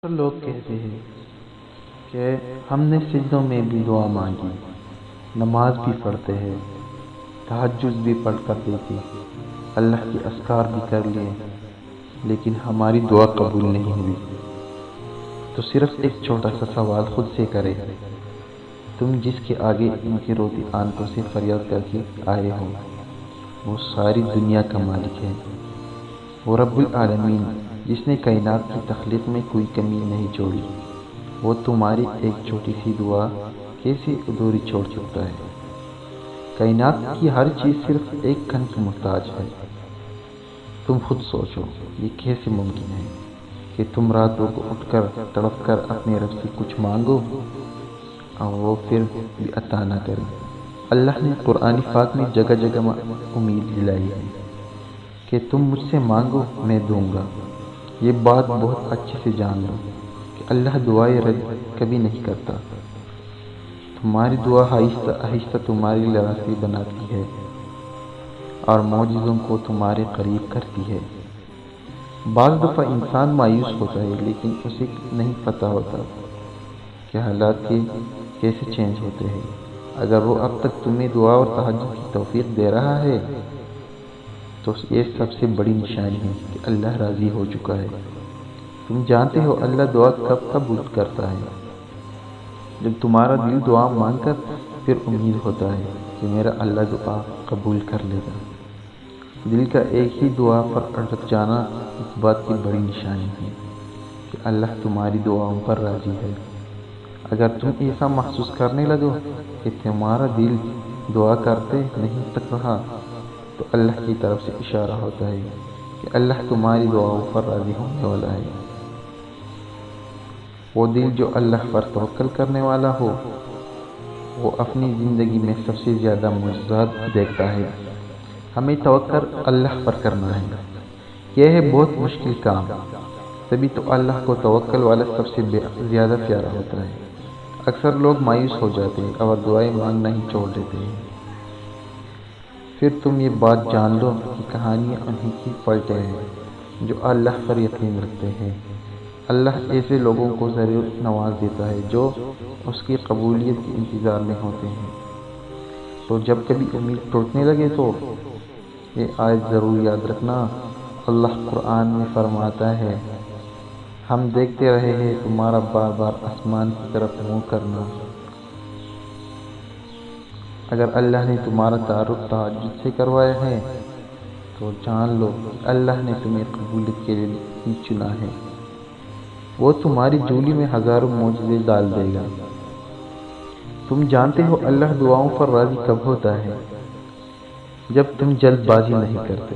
لوگ کہتے ہیں کہ ہم نے سجدوں میں بھی دعا مانگی، نماز بھی پڑھتے ہیں، تہجد بھی پڑھ کر دیکھی، اللہ کے اذکار بھی کر لیے، لیکن ہماری دعا قبول نہیں ہوئی۔ تو صرف ایک چھوٹا سا سوال خود سے کرے، تم جس کے آگے ان کی روتی آنکھوں سے فریاد کر کے آئے ہو، وہ ساری دنیا کا مالک ہے۔ وہ رب العالمین جس نے کائنات کی تخلیق میں کوئی کمی نہیں چھوڑی، وہ تمہاری ایک چھوٹی سی دعا کیسے ادھوری چھوڑ سکتا ہے؟ کائنات کی ہر چیز صرف ایک کن کی محتاج ہے۔ تم خود سوچو، یہ کیسے ممکن ہے کہ تم راتوں کو اٹھ کر تڑپ کر اپنے رب سے کچھ مانگو اور وہ پھر بھی عطا نہ کرے؟ اللہ نے قرآن پاک میں جگہ جگہ امید دلائی ہے کہ تم مجھ سے مانگو میں دوں گا۔ یہ بات بہت اچھے سے جان لو کہ اللہ دعائیں رد کبھی نہیں کرتا۔ تمہاری دعا آہستہ آہستہ تمہارے لیے راستے بناتی ہے اور معجزوں کو تمہارے قریب کرتی ہے۔ بعض دفعہ انسان مایوس ہوتا ہے، لیکن اسے نہیں پتہ ہوتا کہ حالات کیسے چینج ہوتے ہیں۔ اگر وہ اب تک تمہیں دعا اور تہجد کی توفیق دے رہا ہے تو یہ سب سے بڑی نشانی ہے کہ اللہ راضی ہو چکا ہے۔ تم جانتے ہو اللہ دعا کب قبول کرتا ہے؟ جب تمہارا دل دعا مانگ کر پھر امید ہوتا ہے کہ میرا اللہ دعا قبول کر لے گا۔ دل کا ایک ہی دعا پر اٹک جانا اس بات کی بڑی نشانی ہے کہ اللہ تمہاری دعاؤں پر راضی ہے۔ اگر تم ایسا محسوس کرنے لگو کہ تمہارا دل دعا کرتے نہیں تک رہا، تو اللہ کی طرف سے اشارہ ہوتا ہے کہ اللہ تمہاری دعاؤں پر راضی ہونے والا ہے۔ وہ دل جو اللہ پر توکل کرنے والا ہو، وہ اپنی زندگی میں سب سے زیادہ معجزات دیکھتا ہے۔ ہمیں توکل اللہ پر کرنا ہے، یہ ہے بہت مشکل کام، تبھی تو اللہ کو توکل والا سب سے زیادہ پیارا ہوتا ہے۔ اکثر لوگ مایوس ہو جاتے ہیں اور دعائیں مانگنا ہی چھوڑ دیتے ہیں۔ پھر تم یہ بات جان لو کہ کہانیاں انہیں کی پلٹے ہیں جو اللہ پر یقین رکھتے ہیں۔ اللہ ایسے لوگوں کو ضرور نواز دیتا ہے جو اس کی قبولیت کے انتظار میں ہوتے ہیں۔ تو جب کبھی امید ٹوٹنے لگے تو یہ آیت ضرور یاد رکھنا۔ اللہ قرآن میں فرماتا ہے، ہم دیکھتے رہے ہیں تمہارا بار بار آسمان کی طرف منہ کرنا۔ اگر اللہ نے تمہارا تعارف تہجد سے کروایا ہے تو جان لو کہ اللہ نے تمہیں قبولیت کے لیے ہی چنا ہے۔ وہ تمہاری جھولی میں ہزاروں معجزے ڈال دے گا۔ تم جانتے ہو اللہ دعاؤں پر راضی کب ہوتا ہے؟ جب تم جلد بازی نہیں کرتے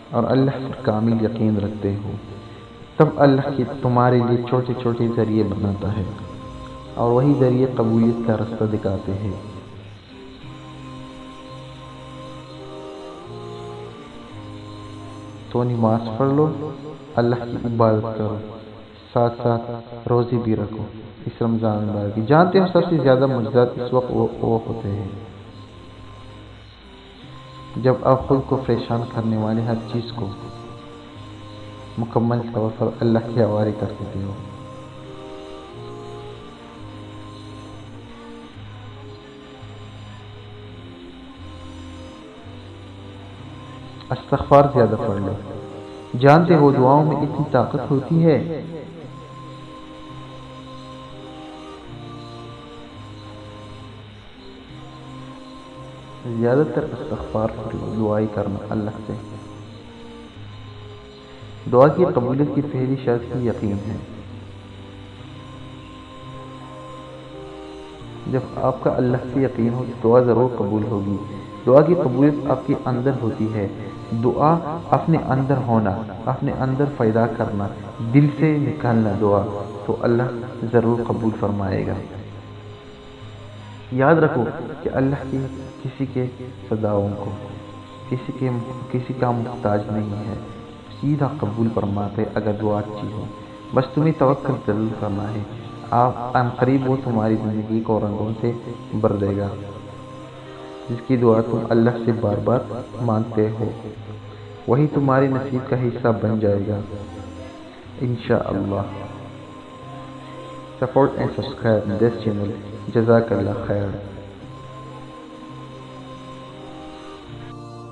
اور اللہ پر کامل یقین رکھتے ہو، تب اللہ تمہارے لیے چھوٹے چھوٹے ذریعے بناتا ہے اور وہی ذریعے قبولیت کا راستہ دکھاتے ہیں۔ تو نماز پڑھ لو، اللہ کی عبادت کرو، ساتھ ساتھ روزے بھی رکھو اس رمضان مبارک کی۔ جانتے ہو سب سے زیادہ معجزات اس وقت وہ ہوتے ہیں جب آپ خود کو پریشان کرنے والے ہر چیز کو مکمل طور پر اللہ کے حوالے کر دیتے ہو۔ استغفار زیادہ پڑھ لو، جانتے ہو دعاؤں میں اتنی طاقت ہوتی ہے۔ زیادہ تر استغفار پڑھ لو، دعائیں کرنا اللہ سے۔ دعا کی قبولیت کی پہلی شرط ہی یقین ہے۔ جب آپ کا اللہ سے یقین ہو تو دعا ضرور قبول ہوگی۔ دعا کی قبولیت آپ کے اندر ہوتی ہے۔ دعا اپنے اندر ہونا، اپنے اندر پیدا کرنا، دل سے نکالنا دعا، تو اللہ ضرور قبول فرمائے گا۔ یاد رکھو کہ اللہ کی کسی کے صداؤں کو کسی کا محتاج نہیں ہے، سیدھا قبول فرماتے اگر دعا اچھی ہو۔ بس تمہیں توکل ضرور کرنا ہے، عن قریب وہ تمہاری زندگی کو رنگوں سے بھر دے گا۔ جس کی دعا تم اللہ سے بار بار مانگتے ہو، وہی تمہارے نصیب کا حصہ بن جائے گا انشاءاللہ۔ Support and subscribe this channel. Jazakallah khair.